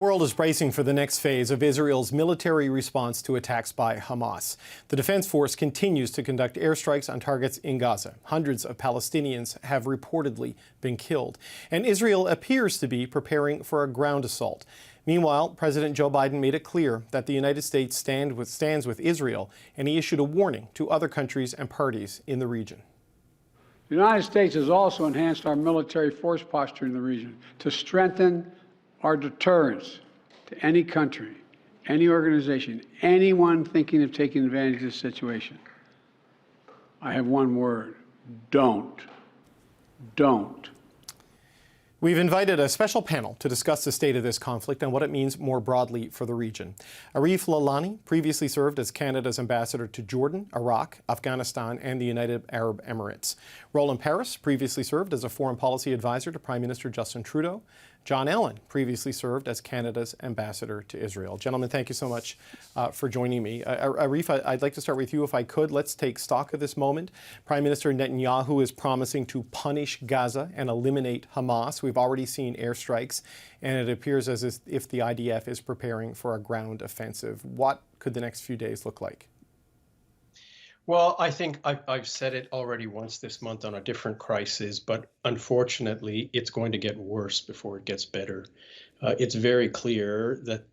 The world is bracing for the next phase of Israel's military response to attacks by Hamas. The Defense Force continues to conduct airstrikes on targets in Gaza. Hundreds of Palestinians have reportedly been killed, and Israel appears to be preparing for a ground assault. Meanwhile, President Joe Biden made it clear that the United States stands with Israel, and he issued a warning to other countries and parties in the region. The United States has also enhanced our military force posture in the region to strengthen our deterrence to any country, any organization, anyone thinking of taking advantage of this situation. I have one word: don't. Don't. We've invited a special panel to discuss the state of this conflict and what it means more broadly for the region. Arif Lalani previously served as Canada's ambassador to Jordan, Iraq, Afghanistan, and the United Arab Emirates. Roland previously served as a foreign policy advisor to Prime Minister Justin Trudeau. John Allen previously served as Canada's ambassador to Israel. Gentlemen, thank you so much for joining me. Arif, I'd like to start with you if I could. Let's take stock of this moment. Prime Minister Netanyahu is promising to punish Gaza and eliminate Hamas. We've already seen airstrikes, and it appears as if the IDF is preparing for a ground offensive. What could the next few days look like? Well, I think I've said it already once this month on a different crisis, but unfortunately, it's going to get worse before it gets better. It's very clear that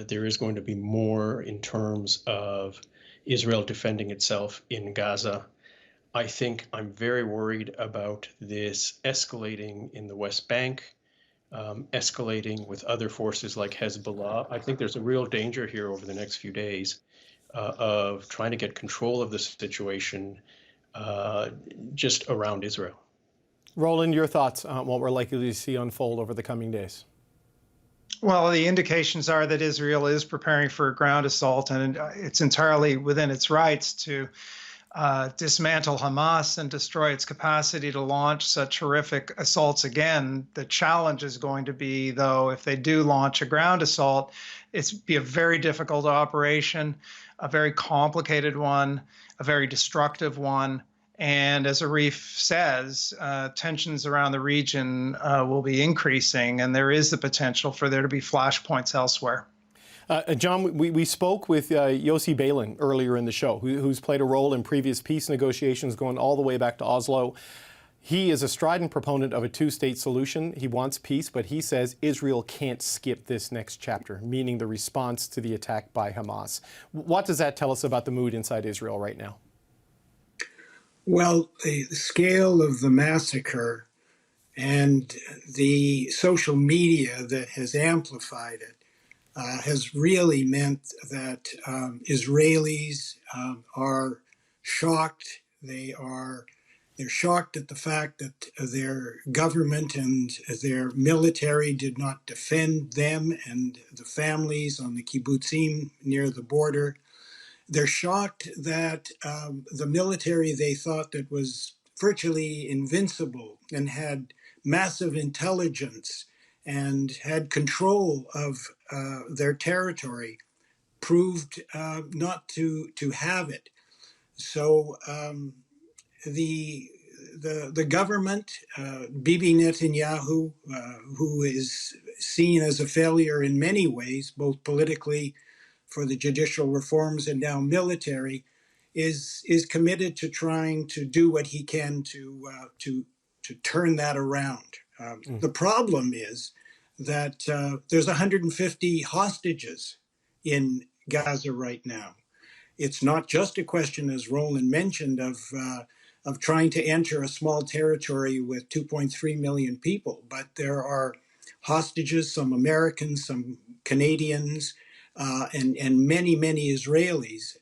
there is going to be more in terms of Israel defending itself in Gaza. I think I'm very worried about this escalating in the West Bank, escalating with other forces like Hezbollah. I think there's a real danger here over the next few days of trying to get control of the situation just around Israel. Roland, your thoughts on what we're likely to see unfold over the coming days? Well, the indications are that Israel is preparing for a ground assault, and it's entirely within its rights to dismantle Hamas and destroy its capacity to launch such horrific assaults again. The challenge is going to be, though, if they do launch a ground assault, it's be a very difficult operation, a very complicated one, a very destructive one. And as Arif says, tensions around the region will be increasing, and there is the potential for there to be flashpoints elsewhere. John, we spoke with Yossi Beilin earlier in the show, who's played a role in previous peace negotiations going all the way back to Oslo. He is a strident proponent of a two-state solution. He wants peace, but he says Israel can't skip this next chapter, meaning the response to the attack by Hamas. What does that tell us about the mood inside Israel right now? Well, the scale of the massacre and the social media that has amplified it has really meant that Israelis are shocked. They're shocked at the fact that their government and their military did not defend them and the families on the kibbutzim near the border. They're shocked that the military they thought that was virtually invincible and had massive intelligence and had control of their territory proved not to have it. So the government, Bibi Netanyahu, who is seen as a failure in many ways, both politically for the judicial reforms and now military, is committed to trying to do what he can to turn that around. The problem is that there's 150 hostages in Gaza right now. It's not just a question, as Roland mentioned, of trying to enter a small territory with 2.3 million people, but there are hostages, some Americans, some Canadians, and many Israelis.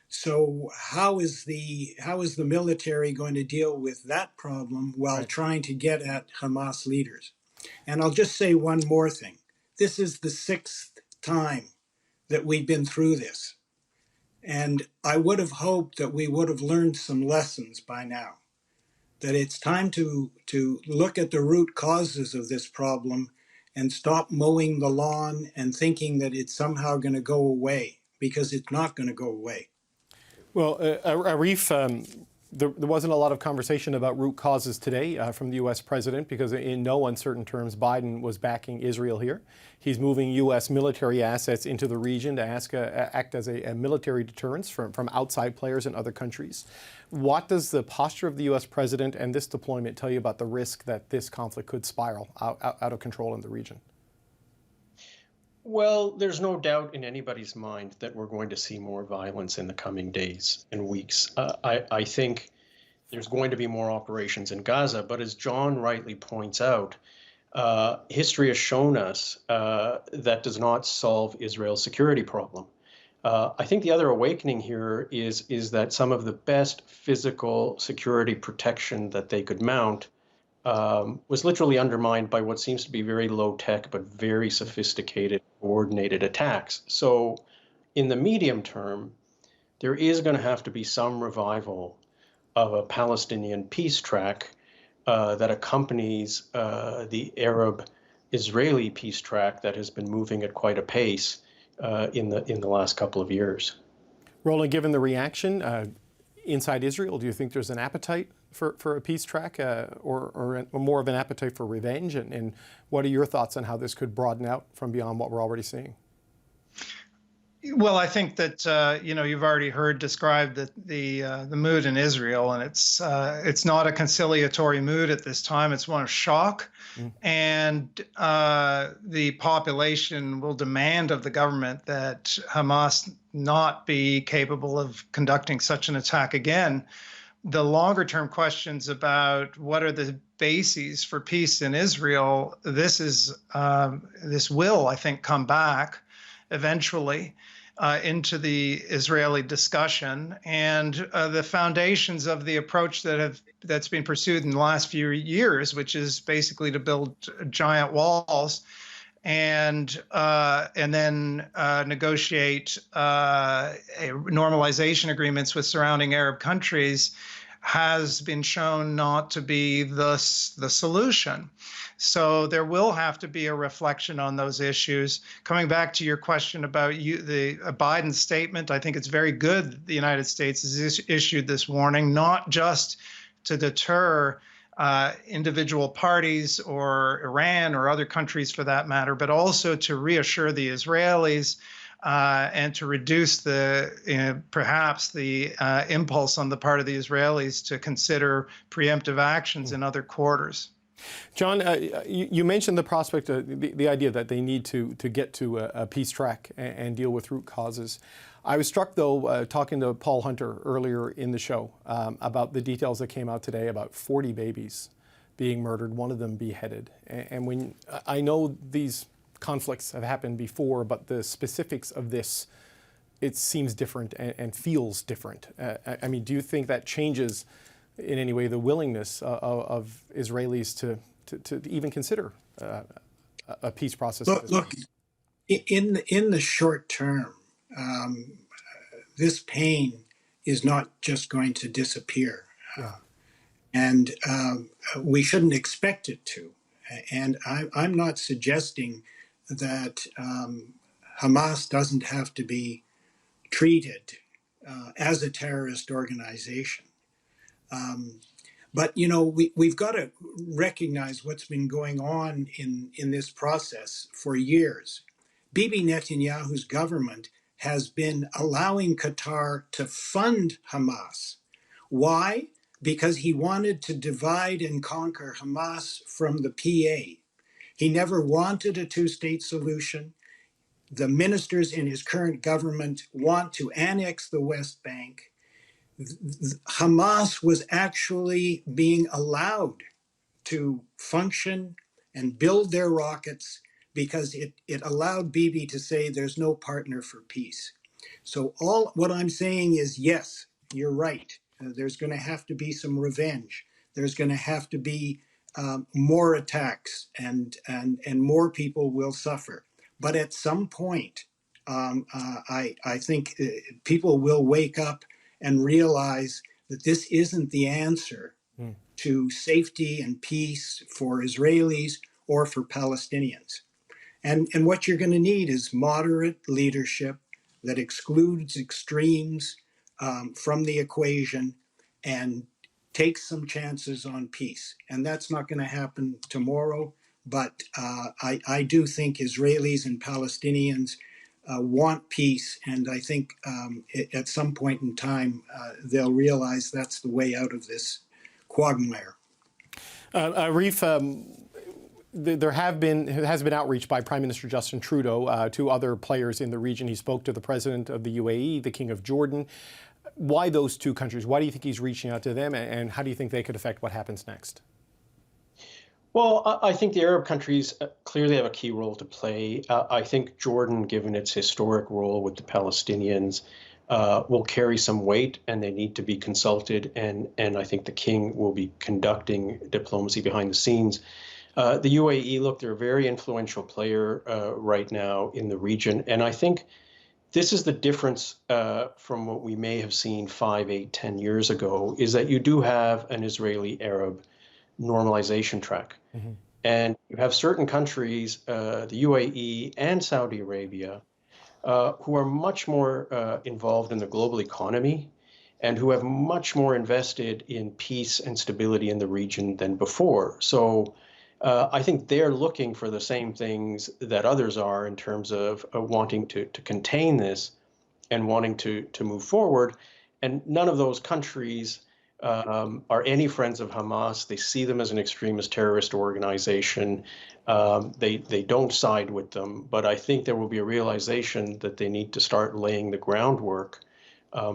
So how is the military going to deal with that problem while trying to get at Hamas leaders? And I'll just say one more thing. This is the 6th time that we've been through this. And I would have hoped that we would have learned some lessons by now, that it's time to look at the root causes of this problem and stop mowing the lawn and thinking that it's somehow going to go away, because it's not going to go away. Well, Arif, There wasn't a lot of conversation about root causes today from the U.S. president because in no uncertain terms, Biden was backing Israel here. He's moving U.S. military assets into the region to act as a military deterrence from outside players in other countries. What does the posture of the U.S. president and this deployment tell you about the risk that this conflict could spiral out of control in the region? Well, there's no doubt in anybody's mind that we're going to see more violence in the coming days and weeks. I think there's going to be more operations in Gaza, but as John rightly points out, history has shown us that does not solve Israel's security problem. I think the other awakening here is that some of the best physical security protection that they could mount was literally undermined by what seems to be very low-tech but very sophisticated, coordinated attacks. So in the medium term, there is going to have to be some revival of a Palestinian peace track that accompanies the Arab-Israeli peace track that has been moving at quite a pace in the last couple of years. Roland, given the reaction inside Israel, do you think there's an appetite for a peace track or more of an appetite for revenge? And what are your thoughts on how this could broaden out from beyond what we're already seeing? Well, I think that you've already heard described the mood in Israel, and it's not a conciliatory mood at this time. It's one of shock, and the population will demand of the government that Hamas not be capable of conducting such an attack again. The longer term questions about what are the bases for peace in Israel, this will, I think, come back eventually into the Israeli discussion, and the foundations of the approach that's been pursued in the last few years, which is basically to build giant walls and then negotiate normalization agreements with surrounding Arab countries, has been shown not to be the solution. So there will have to be a reflection on those issues. Coming back to your question about the Biden statement, I think it's very good that the United States has issued this warning, not just to deter individual parties or Iran or other countries for that matter, but also to reassure the Israelis and to reduce perhaps the impulse on the part of the Israelis to consider preemptive actions in other quarters. John, you mentioned the prospect, the idea that they need to get to a peace track and deal with root causes. I was struck, though, talking to Paul Hunter earlier in the show about the details that came out today about 40 babies being murdered, one of them beheaded. And when I know these conflicts have happened before, but the specifics of this, it seems different and feels different. I mean, do you think that changes in any way the willingness of Israelis to even consider a peace process? Look, in the short term, this pain is not just going to disappear. Yeah. And we shouldn't expect it to. And I'm not suggesting that Hamas doesn't have to be treated as a terrorist organization. But, we've got to recognize what's been going on in this process for years. Bibi Netanyahu's government has been allowing Qatar to fund Hamas. Why? Because he wanted to divide and conquer Hamas from the PA. He never wanted a two-state solution. The ministers in his current government want to annex the West Bank. Hamas was actually being allowed to function and build their rockets because it allowed Bibi to say there's no partner for peace. So what I'm saying is, yes, you're right. There's going to have to be some revenge. There's going to have to be more attacks and more people will suffer. But at some point, I think people will wake up and realize that this isn't the answer to safety and peace for Israelis or for Palestinians. And what you're going to need is moderate leadership that excludes extremes from the equation and take some chances on peace. And that's not going to happen tomorrow. But I do think Israelis and Palestinians want peace. And I think at some point in time, they'll realize that's the way out of this quagmire. Arif, there has been outreach by Prime Minister Justin Trudeau to other players in the region. He spoke to the president of the UAE, the King of Jordan. Why those two countries? Why do you think he's reaching out to them, and how do you think they could affect what happens next? Well, I think the Arab countries clearly have a key role to play. I think Jordan, given its historic role with the Palestinians, will carry some weight, and they need to be consulted. And I think the king will be conducting diplomacy behind the scenes. The UAE, look, they're a very influential player right now in the region. And I think this is the difference from what we may have seen 5, 8, 10 years ago, is that you do have an Israeli-Arab normalization track. Mm-hmm. And you have certain countries, the UAE and Saudi Arabia, who are much more involved in the global economy and who have much more invested in peace and stability in the region than before. So I think they're looking for the same things that others are in terms of wanting to contain this and wanting to move forward. And none of those countries are any friends of Hamas. They see them as an extremist terrorist organization. They don't side with them. But I think there will be a realization that they need to start laying the groundwork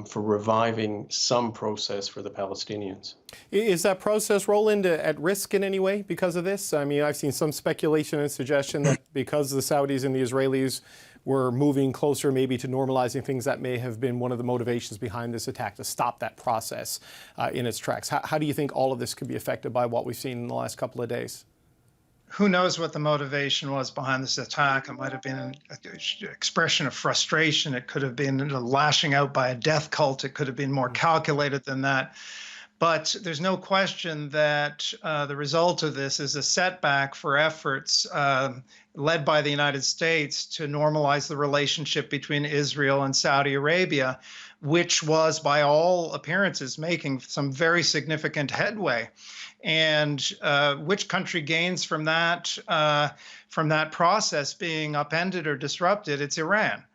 for reviving some process for the Palestinians. Is that process, Roland, at risk in any way because of this? I mean, I've seen some speculation and suggestion that because the Saudis and the Israelis were moving closer maybe to normalizing things, that may have been one of the motivations behind this attack, to stop that process in its tracks. How do you think all of this could be affected by what we've seen in the last couple of days? Who knows what the motivation was behind this attack? It might have been an expression of frustration. It could have been a lashing out by a death cult. It could have been more calculated than that. But there's no question that the result of this is a setback for efforts led by the United States to normalize the relationship between Israel and Saudi Arabia, which was, by all appearances, making some very significant headway. And which country gains from that process being upended or disrupted? It's Iran.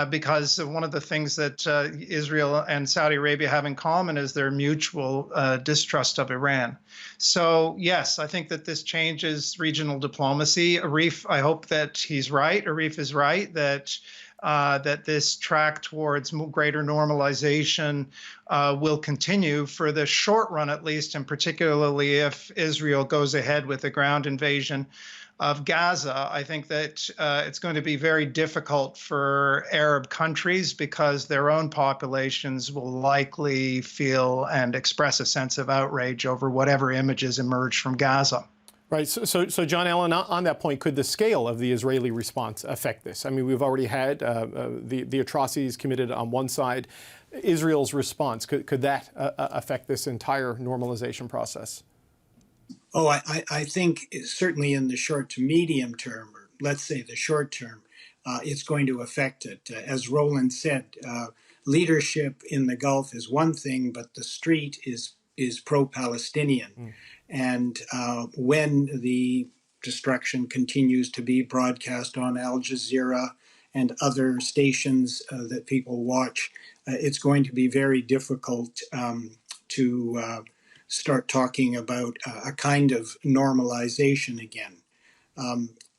Because one of the things that Israel and Saudi Arabia have in common is their mutual distrust of Iran. So, yes, I think that this changes regional diplomacy. Arif, I hope that he's right. Arif is right that this track towards greater normalization will continue for the short run, at least, and particularly if Israel goes ahead with the ground invasion of Gaza. I think that it's going to be very difficult for Arab countries because their own populations will likely feel and express a sense of outrage over whatever images emerge from Gaza. Right. So John Allen, on that point, could the scale of the Israeli response affect this? I mean, we've already had the atrocities committed on one side. Israel's response, could that affect this entire normalization process? Oh, I think certainly in the short to medium term, or let's say the short term, it's going to affect it. As Roland said, leadership in the Gulf is one thing, but the street is pro-Palestinian. And when the destruction continues to be broadcast on Al Jazeera and other stations that people watch, it's going to be very difficult to start talking about a kind of normalization again.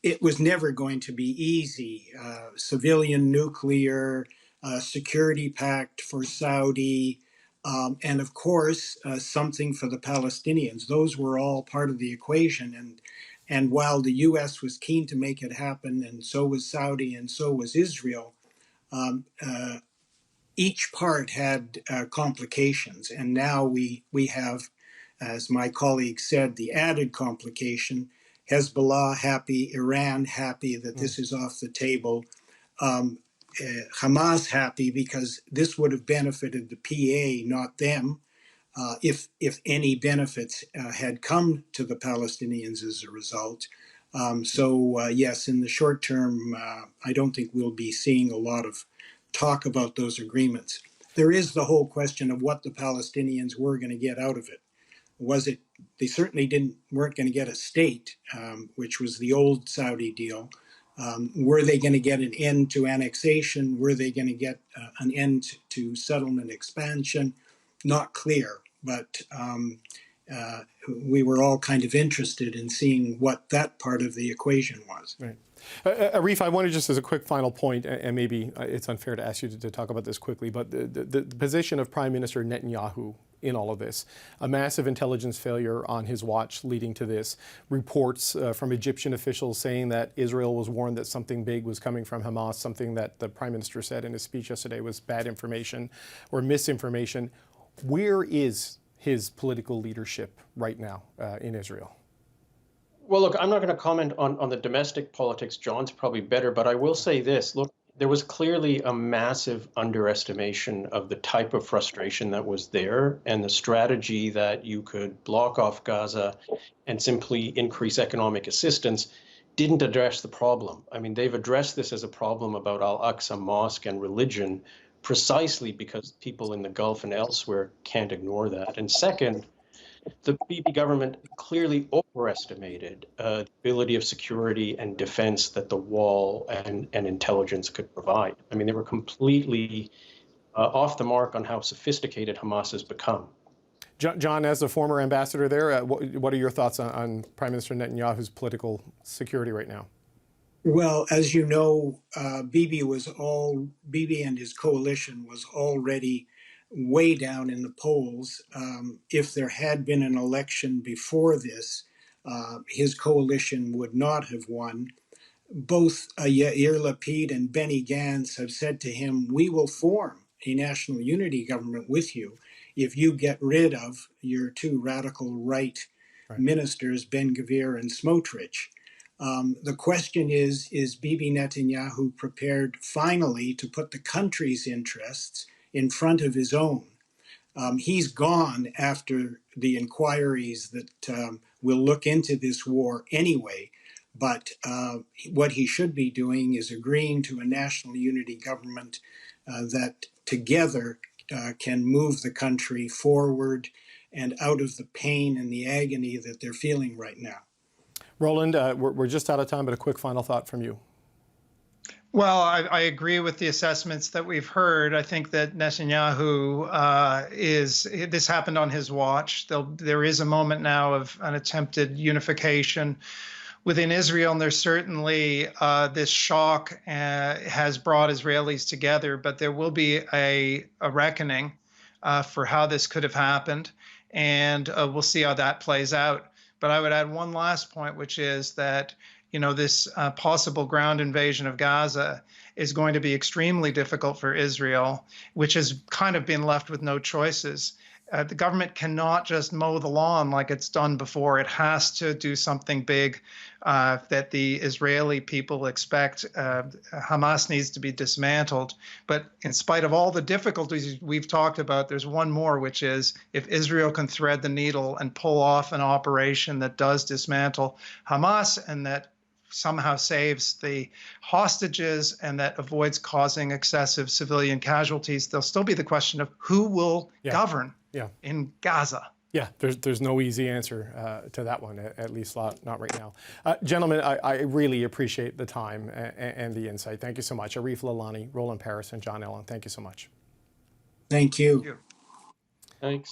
It was never going to be easy. Civilian nuclear, security pact for Saudi, and of course, something for the Palestinians. Those were all part of the equation. And while the U.S. was keen to make it happen, and so was Saudi, and so was Israel, each part had complications. And now we have, as my colleague said, the added complication: Hezbollah happy, Iran happy that this is off the table, Hamas happy because this would have benefited the PA, not them, if any benefits had come to the Palestinians as a result. Yes, in the short term, I don't think we'll be seeing a lot of talk about those agreements. there is the whole question of what the Palestinians were going to get out of it. Was it, they certainly weren't going to get a state, which was the old Saudi deal. Were they going to get an end to annexation? Were they going to get an end to settlement expansion? Not clear, but we were all kind of interested in seeing what that part of the equation was. Right. Arif, I wanted just as a quick final point, and maybe it's unfair to ask you to talk about this quickly, but the position of Prime Minister Netanyahu in all of this, a massive intelligence failure on his watch leading to this, reports from Egyptian officials saying that Israel was warned that something big was coming from Hamas, something that the Prime Minister said in his speech yesterday was bad information or misinformation. Where is his political leadership right now in Israel? Well, look, I'm not going to comment on the domestic politics. John's probably better, but I will say this. Look, there was clearly a massive underestimation of the type of frustration that was there and the strategy that you could block off Gaza and simply increase economic assistance didn't address the problem. I mean, they've addressed this as a problem about Al-Aqsa Mosque and religion precisely because people in the Gulf and elsewhere can't ignore that. And second, the Bibi government clearly overestimated the ability of security and defense that the wall and intelligence could provide. I mean, they were completely off the mark on how sophisticated Hamas has become. John, as a former ambassador there, what are your thoughts on Prime Minister Netanyahu's political security right now? Well, as you know, Bibi and his coalition was already way down in the polls. If there had been an election before this, his coalition would not have won. Both Yair Lapid and Benny Gantz have said to him, we will form a national unity government with you if you get rid of your two radical right ministers, Ben-Gvir and Smotrich. The question is Bibi Netanyahu prepared finally to put the country's interests in front of his own? He's gone after the inquiries that will look into this war anyway. But what he should be doing is agreeing to a national unity government that together can move the country forward and out of the pain and the agony that they're feeling right now. Roland, we're just out of time, but a quick final thought from you. Well, I agree with the assessments that we've heard. I think that Netanyahu this happened on his watch. There is a moment now of an attempted unification within Israel, and there's certainly this shock has brought Israelis together, but there will be a reckoning for how this could have happened, and we'll see how that plays out. But I would add one last point, which is that this possible ground invasion of Gaza is going to be extremely difficult for Israel, which has kind of been left with no choices. The government cannot just mow the lawn like it's done before. It has to do something big that the Israeli people expect. Hamas needs to be dismantled. But in spite of all the difficulties we've talked about, there's one more, which is if Israel can thread the needle and pull off an operation that does dismantle Hamas and that somehow saves the hostages and that avoids causing excessive civilian casualties, there'll still be the question of who will govern in Gaza. Yeah, there's no easy answer to that one, at least not right now. Gentlemen, I really appreciate the time and the insight. Thank you so much. Arif Lalani, Roland Paris, and John Ellen, thank you so much. Thank you. Thanks.